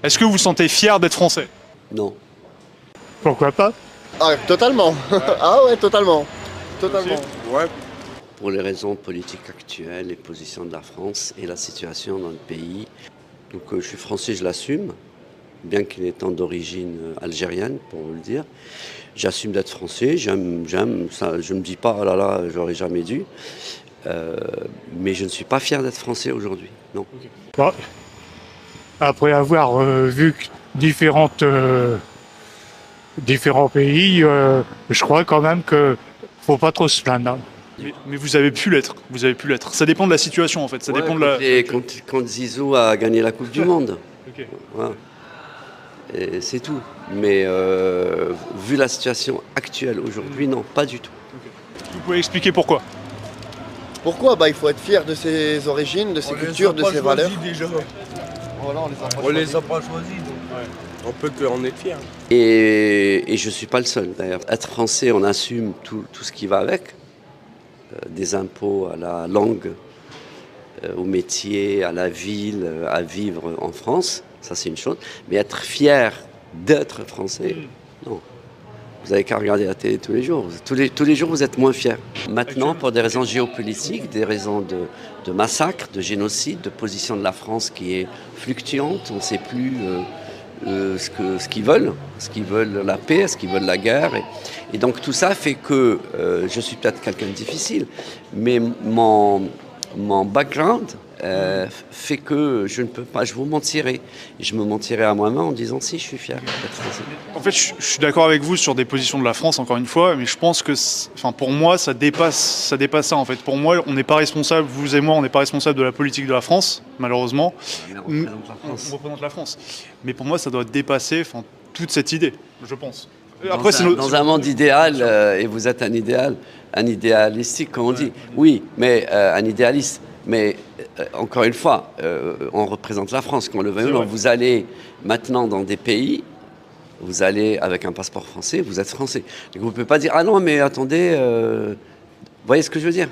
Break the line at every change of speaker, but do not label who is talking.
Est-ce que vous vous sentez fier d'être français?
Non.
Pourquoi pas?
Ah, totalement. Ah ouais, totalement. Totalement.
Ouais.
Pour les raisons politiques actuelles, les positions de la France et la situation dans le pays. Donc je suis français, je l'assume, bien qu'il étant d'origine algérienne, pour vous le dire. J'assume d'être français, j'aime ça, je ne me dis pas, oh là là, j'aurais jamais dû. Mais je ne suis pas fier d'être français aujourd'hui, non.
Bon, après avoir vu différents pays, je crois quand même que faut pas trop se plaindre.
Mais vous avez pu l'être, vous avez pu l'être. Ça dépend de la situation en fait, ça dépend de la...
Quand Zizou a gagné la Coupe du Monde,
Ok.
voilà. Et c'est tout. Mais vu la situation actuelle aujourd'hui, non, pas du tout.
Vous pouvez expliquer pourquoi?
Pourquoi? Bah, il faut être fier de ses origines, de ses cultures, de ses valeurs. Voilà,
On les a pas choisis, donc on peut qu'en être fier.
Et je ne suis pas le seul d'ailleurs. Être français, on assume tout ce qui va avec. Des impôts à la langue, au métier, à la ville, à vivre en France, ça c'est une chose. Mais être fier d'être français, non. Vous n'avez qu'à regarder la télé tous les jours. Tous les jours, vous êtes moins fiers. Maintenant, pour des raisons géopolitiques, des raisons de massacre, de génocide, de position de la France qui est fluctuante, on ne sait plus ce qu'ils veulent. Est-ce qu'ils veulent la paix, est-ce qu'ils veulent la guerre. Et donc tout ça fait que je suis peut-être quelqu'un de difficile, mais mon background fait que je ne peux pas, je vous mentirai. Et je me mentirai à moi-même en disant si, je suis fier d'être français.
En fait, je suis d'accord avec vous sur des positions de la France, encore une fois, mais je pense que, pour moi, ça dépasse ça, en fait. Pour moi, on n'est pas responsable, vous et moi, on n'est pas responsable de la politique de la France, malheureusement.
Mais on représente la France.
On représente la France. Mais pour moi, ça doit dépasser, toute cette idée, je pense.
Dans un monde idéal, et vous êtes un idéalistique, comme on dit. Oui, mais un idéaliste. Mais encore une fois, on représente la France. Quand on le veut, vous allez maintenant dans des pays, vous allez avec un passeport français, vous êtes français. Donc vous ne pouvez pas dire ah non, mais attendez, vous voyez ce que je veux dire?